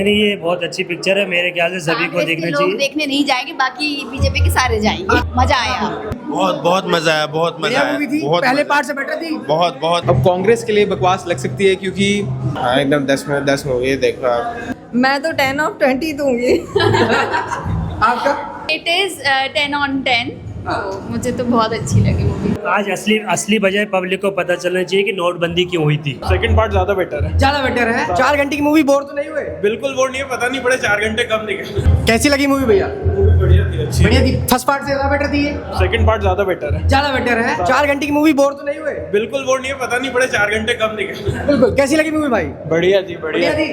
नहीं, ये बहुत अच्छी पिक्चर है, मेरे ख्याल से सभी को देखना लोग चाहिए। देखने नहीं जाएंगे, बाकी बीजेपी के सारे जाएंगे। मजा आया। बहुत मजा आया, बहुत मजा आया, बहुत पहले पार्ट से बेटर थी। बहुत अब कांग्रेस के लिए बकवास लग सकती है क्योंकि हाँ, एकदम 10 में 10 मूवी देखो आप। मैं तो 10/20 दूंगी। आपका इट इज 10/10। मुझे तो बहुत अच्छी लगी मूवी। आज असली वजह पब्लिक को पता चलना चाहिए कि नोटबंदी क्यों हुई थी। सेकंड पार्ट ज्यादा बेटर है। ज्यादा बेटर है। 4 घंटे की मूवी बोर तो नहीं हुए? बिल्कुल बोर नहीं है, पता नहीं पड़े 4 घंटे कब निकले। कैसी लगी मूवी भैया? बढ़िया थी, अच्छी। बढ़िया थी। फर्स्ट पार्ट से ज्यादा बेटर थी ये? सेकंड पार्ट ज्यादा बेटर है। ज्यादा बेटर है। 4 घंटे की मूवी बोर तो नहीं हुए? बिल्कुल बोर नहीं है, पता नहीं पड़े 4 घंटे कब निकले। बिल्कुल। कैसी लगी मूवी भाई? बढ़िया जी, बढ़िया थी।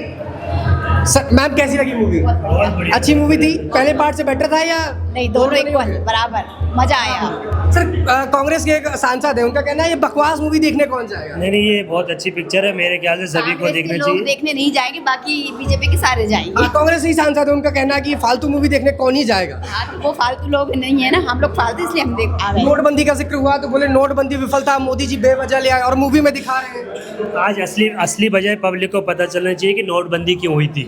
मैम कैसी लगी मूवी? बहुत बढ़िया। अच्छी मूवी थी। पहले पार्ट से बेटर था या नहीं, दोनों इक्वल बराबर। मजा आया। सर कांग्रेस के एक सांसद है, उनका कहना है ये बकवास मूवी देखने कौन जाएगा? नहीं, ये बहुत अच्छी पिक्चर है, मेरे ख्याल से सभी को कांग्रेस के देखना लोग चाहिए। देखने नहीं जाएंगे, बाकी बीजेपी के सारे जाएंगे। कांग्रेस ही सांसद है, उनका कहना है कि फालतू मूवी देखने कौन ही जाएगा? हाँ, तो वो फालतू लोग नहीं है ना, हम लोग फालतू, इसलिए हम देख आ गए। नोटबंदी का जिक्र हुआ तो बोले नोटबंदी विफलता, मोदी जी बेवजह ले आए और मूवी में दिखा रहे हैं। आज असली वजह पब्लिक को पता चलना चाहिए कि नोटबंदी क्यों हुई थी।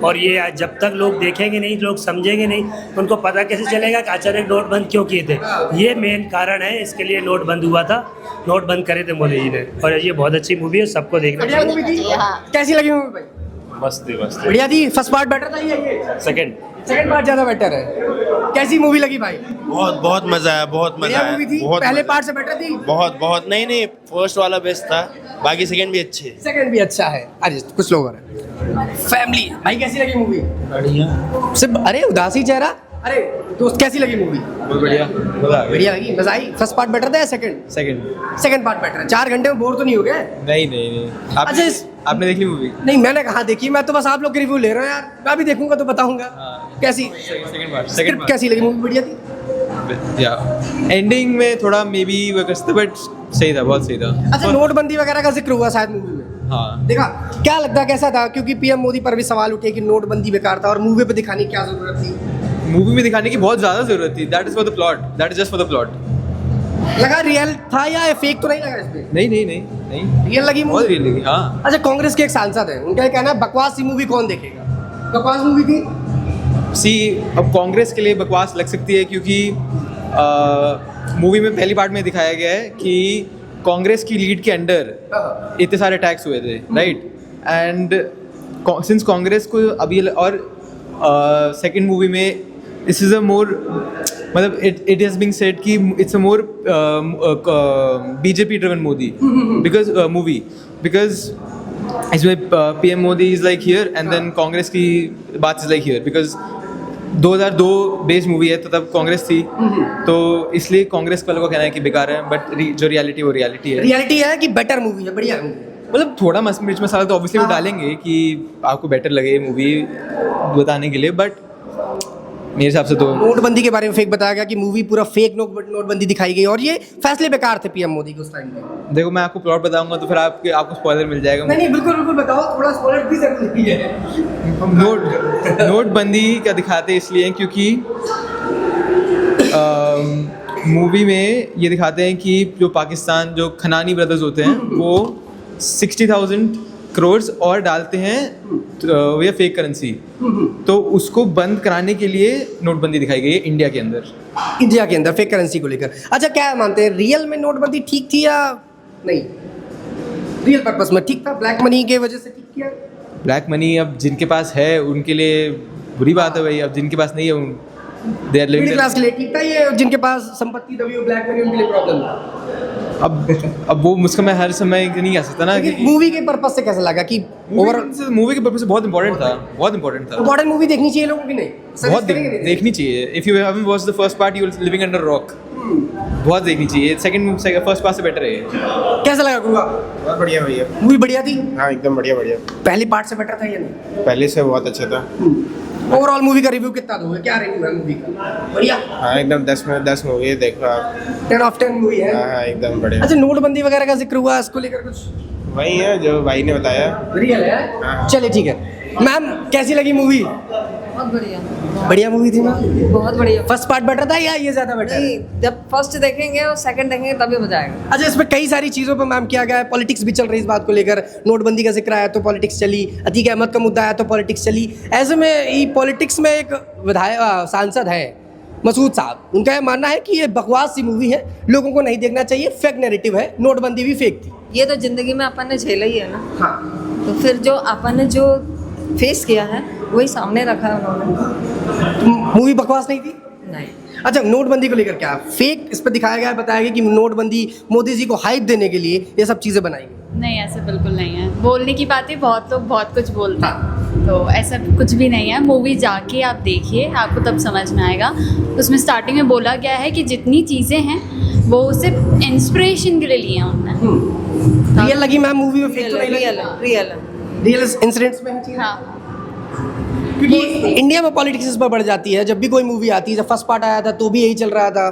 और ये जब तक लोग देखेंगे नहीं, लोग समझेंगे नहीं, उनको पता कैसे चलेगा कि अचानक नोट बंद क्यों किए थे। ये मेन कारण है, इसके लिए नोट बंद हुआ था। नोट बंद करे थे मोदी जी ने। और ये बहुत अच्छी मूवी है, सबको देखना बढ़िया चाहिए। मूवी थी। हाँ। कैसी लगी मूवी भाई? मस्त मस्त। बढ़िया थी। फर्स्ट पार्ट बेटर था ये? सेकंड पार्ट ज्यादा बेटर है। कैसी मूवी लगी भाई? बहुत मजा आया, बहुत मजा बढ़िया आया, मूवी थी। बहुत पहले मजा। पार्ट से बेटर थी? बहुत नहीं, फर्स्ट वाला बेस्ट था, बाकी सेकंड भी अच्छे। सेकंड भी अच्छा है। अरे कुछ लोग हैं फैमिली। भाई कैसी लगी मूवी? बढ़िया, सिर्फ अरे उदासी चेहरा। अरे दोस्त कैसी लगी मूवी? बहुत बढ़िया, मजा आ गया। बढ़िया लगी, मजा आई। फर्स्ट पार्ट बेटर था या सेकंड? सेकंड पार्ट बेटर है। 4 घंटे में बोर तो नहीं हो गए? नहीं। अच्छा, आपने देख ली मूवी? नहीं मैंने कहाँ देखी, मैं तो बस आप लोग के रिव्यू ले रहा हूँ यार। मैं भी देखूंगा तो बताऊंगा। कैसी सेकंड कैसी लगी मूवी? बढ़िया थी। या एंडिंग में थोड़ा मे बी वो कर, बट सही था, बहुत सही था। अच्छा, नोटबंदी वगैरह का जिक्र हुआ शायद मूवी में। हाँ, देखा क्या लगता है कैसा था? क्योंकि पीएम मोदी पर भी सवाल उठे कि नोटबंदी बेकार था और मूवी पे दिखाने की क्या जरूरत थी? मूवी में दिखाने की बहुत ज्यादा जरूरत थी। That is for the plot, that is just for the plot. लगा रियल था या फेक तो नहीं लगा इसमें? नहीं, रियल लगी बहुत मूवी? रियल लगी। हाँ, अच्छा, कांग्रेस के एक सांसद है, उनका ये कहना है बकवास सी मूवी कौन देखेगा? बकवास मूवी थी। सी अब कांग्रेस के लिए बकवास लग सकती है क्योंकि मूवी में पहली पार्ट में दिखाया गया है कि कांग्रेस की लीड के अंडर इतने सारे अटैक्स हुए थे, राइट? एंड सिंस कांग्रेस को अभी और सेकंड मूवी में दिस इज अ मोर, मतलब इट हैज बीन सेड कि it's a more BJP driven Modi because movie, because इसमें PM Modi is like here and then Congress की बात is like here, because 2002 based movie है तो तब कांग्रेस थी, तो इसलिए कांग्रेस वालों का कहना है कि बेकार है, बट जो रियलिटी वो रियलिटी है। रियलिटी है कि बेटर मूवी है, बढ़िया मूवी? मतलब थोड़ा मिर्च मसाला तो ऑब्वियसली वो डालेंगे कि आपको बेटर लगे मूवी बताने के लिए, बट मेरे हिसाब से तो नोटबंदी के बारे में फेक बताया गया कि मूवी पूरा फेक नोटबंदी दिखाई गई और ये फैसले बेकार थे पीएम मोदी के उस टाइम पे। देखो, मैं आपको प्लॉट बताऊंगा तो फिर आपको स्पॉइलर मिल जाएगा। नहीं बिल्कुल बताओ, थोड़ा स्पॉइलर भी जरूरी है। नोटबंदी का दिखाते इसलिए हैं क्योंकि मूवी में ये दिखाते हैं कि जो पाकिस्तान, जो खनानी ब्रदर्स होते हैं, वो 60,000 करोड़ और डालते हैं ये फेक करेंसी, तो उसको बंद कराने के लिए नोटबंदी दिखाई गई है इंडिया के अंदर फेक करेंसी को लेकर। अच्छा, क्या मानते हैं, रियल में नोटबंदी ठीक थी या नहीं? रियल पर्पस में ठीक था, ब्लैक मनी के वजह से ठीक किया? ब्लैक मनी अब जिनके पास है उनके लिए बुरी बात है भाई, अब जिनके पास नहीं है they are middle living. Class के लिए ठीक था, ये जिनके पास संपत्ति दबी हो ब्लैक मनी उनके लिए प्रॉब्लम था। अब वो मुझको मैं हर समय नहीं कह सकता ना कि मूवी के पर्पस से कैसा लगा कि ओवरऑल मूवी के पर्पस से बहुत इंपॉर्टेंट था। इम्पोर्टेंट मूवी देखनी चाहिए लोगों की? नहीं बहुत देखनी चाहिए। If you haven't watched the first part you will living under rock. बहुत देखनी चाहिए। फर्स्ट पार्ट से बेटर है। कैसा लगा गुरुआ? बहुत बढ़िया भैया। मूवी बढ़िया थी। हाँ, एकदम बढ़िया। पहली पार्ट से बेटर था या नहीं? पहले से बहुत अच्छा था। ओवरऑल मूवी का रिव्यू कितना दोगे? क्या रिव्यू है मूवी का? बढ़िया। हाँ, एकदम 10 में 10 मूवी देखो आप। 10/10 मूवी है। हाँ, एकदम बढ़िया। अच्छा, नोटबंदी वगैरह का जिक्र हुआ, इसको लेकर कुछ वही है जो भाई ने बताया। रियल है? हाँ। चलिए ठीक है। मैम कैसी लगी मूवी? बहुत बढ़िया, बढ़िया मूवी थी मैम। बहुत बढ़िया। फर्स्ट पार्ट बेटर था या ये ज्यादा बेटर? नहीं, जब फर्स्ट देखेंगे और सेकंड देखेंगे तभी मजा आएगा। अच्छा, इसमें कई सारी चीज़ों पर मैम किया गया है, पॉलिटिक्स भी चल रही है इस बात को लेकर, नोटबंदी का जिक्र आया तो पॉलिटिक्स चली, अतीक अहमद का मुद्दा आया तो पॉलिटिक्स चली। ऐसे में ये पॉलिटिक्स में एक विधायक सांसद है मसूद साहब, उनका यह मानना है कि ये बकवास सी मूवी है, लोगों को नहीं देखना चाहिए, फेक नैरेटिव है, नोटबंदी भी फेक थी। ये तो जिंदगी में अपन ने झेला ही है ना, हाँ, तो फिर जो अपन ने जो फेस किया है वही सामने रखा है उन्होंने। तो मूवी बकवास नहीं थी? नहीं, अच्छा, नोटबंदी को लेकर क्या फेक इस पर दिखाया गया है, बताया गया कि नोटबंदी मोदी जी को हाइप देने के लिए ये सब चीज़ें बनाई गई। नहीं, ऐसा बिल्कुल नहीं है। बोलने की बातें बहुत लोग बहुत कुछ बोलते हैं, तो ऐसा कुछ भी नहीं है। मूवी जाके आप देखिए, आपको तब समझ में आएगा। उसमें स्टार्टिंग में बोला गया है कि जितनी चीज़ें हैं वो सिर्फ इंस्पिरेशन के लिए लिए हैं उन्होंने। रियल लगी मैम मूवी में? फेक तो नहीं रियल लगी? रियल रियल इंसिडेंट्स में है चीज़ें? हाँ, क्योंकि इंडिया में पॉलिटिक्स इस पर बढ़ जाती है। जब भी कोई मूवी आती है, जब फर्स्ट पार्ट आया था तो भी यही चल रहा था,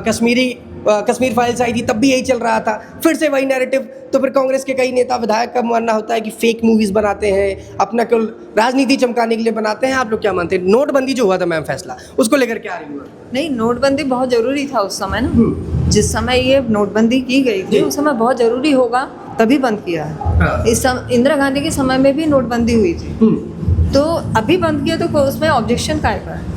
कश्मीर फाइल्स आई थी तब भी यही चल रहा था, फिर से वही नैरेटिव। तो फिर कांग्रेस के कई नेता विधायक का मानना होता है कि फेक मूवीज बनाते हैं, अपना केवल राजनीति चमकाने के लिए बनाते हैं। आप लोग क्या मानते हैं? नोटबंदी जो हुआ था मैम फैसला, उसको लेकर क्या रही हुआ? नहीं, नोटबंदी बहुत जरूरी था उस समय ना, जिस समय ये नोटबंदी की गई थी उस समय बहुत जरूरी होगा तभी बंद किया है। हाँ। इस समय इंदिरा गांधी के समय में भी नोटबंदी हुई थी, तो अभी बंद किया तो उसमें ऑब्जेक्शन काय का है?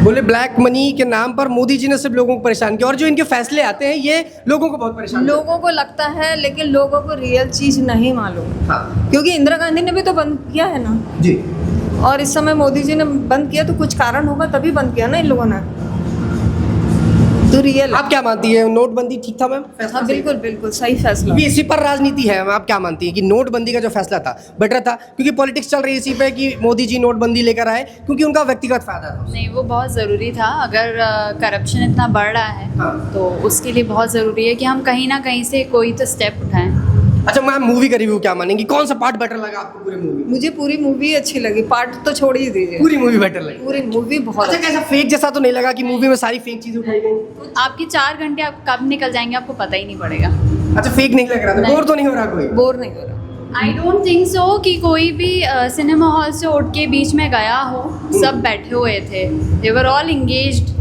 बोले ब्लैक मनी के नाम पर मोदी जी ने सिर्फ लोगों को परेशान किया, और जो इनके फैसले आते हैं ये लोगों को बहुत परेशान करते लोगों को लगता है, लेकिन लोगों को रियल चीज नहीं मालूम, हैं। हाँ क्योंकि इंदिरा गांधी ने भी तो बंद किया है ना, जी। और इस समय मोदी जी ने बंद किया तो कुछ कारण होगा तभी बंद किया ना इन लोगों ने, तो रियल। आप क्या मानती है, नोटबंदी ठीक था मैम फैसला? हाँ, बिल्कुल बिल्कुल सही फैसला। क्योंकि इसी पर राजनीति है। आप क्या मानती हैं कि नोटबंदी का जो फैसला था बेटर था? क्योंकि पॉलिटिक्स चल रही है इसी पे कि मोदी जी नोटबंदी लेकर आए क्योंकि उनका व्यक्तिगत फायदा था। नहीं, वो बहुत ज़रूरी था। अगर करप्शन इतना बढ़ रहा है हाँ। तो उसके लिए बहुत ज़रूरी है कि हम कहीं ना कहीं से कोई तो स्टेप उठाएं। अच्छा मैम, मूवी का रिव्यू क्या मानेंगी? कौन सा पार्ट बेटर लगा आपको पूरी मूवी? मुझे पूरी मूवी अच्छी लगी, पार्ट तो छोड़ ही दीजिए, पूरी मूवी बेटर लगी। पूरी मूवी बहुत अच्छा, कैसा फेक जैसा तो नहीं लगा कि मूवी में सारी फेक चीजें उठाई गई? आपके 4 घंटे आप कब निकल जाएंगे आपको पता ही नहीं पड़ेगा। अच्छा, फेक नहीं लग रहा था? नहीं। बोर तो नहीं हो रहा कोई? बोर नहीं हो रहा। आई डोंट थिंक सो कि कोई भी सिनेमा हॉल से उठ के बीच में गया हो। सब बैठे हुए थे, दे वर ऑल एंगेज्ड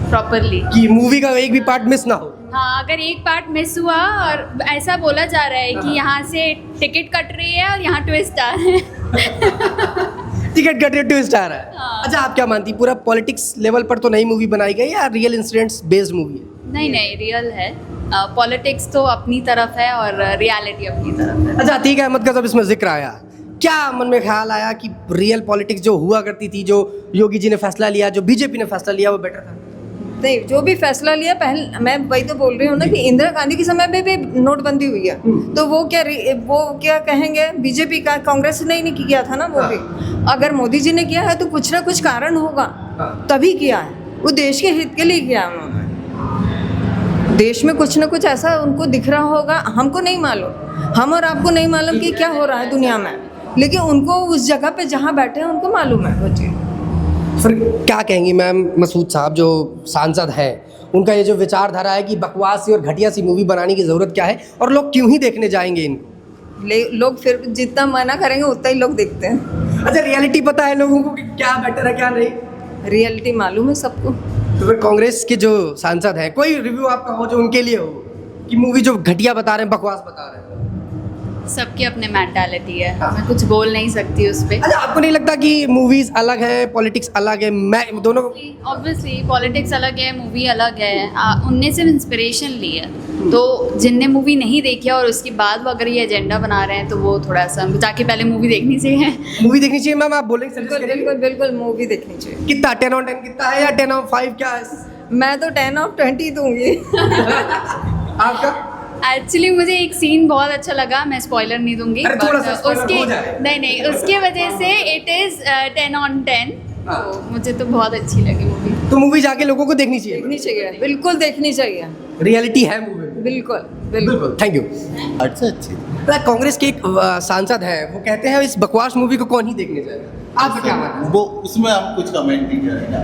प्रॉपरली। कि मूवी का एक भी पार्ट मिस ना हो? हाँ, अगर एक पार्ट मिस हुआ और ऐसा बोला जा रहा है कि यहाँ से टिकट कट रही है और यहाँ ट्विस्ट आ रहा है। टिकट कट ट्विस्ट आ रहा है। हाँ। अच्छा, आप क्या मानती, पूरा पॉलिटिक्स लेवल पर तो नई मूवी बनाई गई या रियल इंसिडेंट्स बेस्ड मूवी है? नहीं नहीं, रियल है। पॉलिटिक्स तो अपनी तरफ है और रियलिटी अपनी तरफ है। अच्छा, अतीक अहमद का जब इसमें जिक्र आया, क्या मन में ख्याल आया कि रियल पॉलिटिक्स जो हुआ करती थी, जो योगी जी ने फैसला लिया, जो बीजेपी ने फैसला लिया, वो बेटर था? नहीं, जो भी फैसला लिया, पहले मैं वही तो बोल रही हूँ ना कि इंदिरा गांधी के समय में भी नोटबंदी हुई है, तो वो क्या कहेंगे, बीजेपी का, कांग्रेस ने ही नहीं किया था ना वो भी। अगर मोदी जी ने किया है तो कुछ ना कुछ कारण होगा, तभी किया है। वो देश के हित के लिए किया उन्होंने, देश में कुछ ना कुछ ऐसा उनको दिख रहा होगा, हमको नहीं मालूम, हम और आपको नहीं मालूम कि क्या हो रहा है दुनिया में, लेकिन उनको उस जगह पे जहाँ बैठे हैं उनको मालूम है वो चीज़। फिर क्या कहेंगी मैम, मसूद साहब जो सांसद हैं, उनका ये जो विचारधारा है कि बकवास सी और घटिया सी मूवी बनाने की ज़रूरत क्या है, और लोग क्यों ही देखने जाएंगे इनको? लोग फिर जितना मना करेंगे उतना ही लोग देखते हैं। अच्छा, रियलिटी पता है लोगों को कि क्या बेटर है क्या नहीं? रियलिटी मालूम है सबको। तो फिर कांग्रेस के जो सांसद हैं, कोई रिव्यू आपका हो जो उनके लिए हो कि मूवी जो घटिया बता रहे हैं, बकवास बता रहे हैं? सबकी अपनी मेंटालिटी है, मैं कुछ बोल नहीं सकती उस पर। अच्छा, आपको नहीं लगता कि मूवीज अलग है, पॉलिटिक्स अलग है? मैं दोनों ऑब्वियसली पॉलिटिक्स अलग है, मूवी अलग है। उनने सिर्फ इंस्पिरेशन ली है, तो जिनने मूवी नहीं देखी है और उसके बाद वो अगर ये एजेंडा बना रहे हैं तो वो थोड़ा सा जाके पहले मूवी देखनी चाहिए। मूवी देखनी चाहिए मैम, आप बोलेंगे? बिल्कुल बिल्कुल बिल्कुल मूवी देखनी चाहिए। कितना 10/10 कितना है, या 10/5 क्या है? मैं तो 10/20 दूंगी। आपका? एक्चुअली मुझे एक सीन बहुत अच्छा लगा, मैं स्पॉइलर नहीं दूंगी, अरे थोड़ा सा but spoiler उसके हो जाए। नहीं उसके वजह से इट इज़ 10/10। तो मुझे तो बहुत अच्छी लगी मूवी। तो मूवी जाके लोगों को देखनी चाहिए? देखनी चाहिए, बिल्कुल देखनी चाहिए। रियलिटी है मूवी में? बिल्कुल बिल्कुल। बिल्कुल, थैंक यू। अच्छा अच्छी कांग्रेस के एक सांसद हैं, वो कहते हैं इस बकवास मूवी को कौन ही देखने जाएगा? आपका क्या मानना है? वो उसमें हम कुछ कमेंट नहीं करेंगे।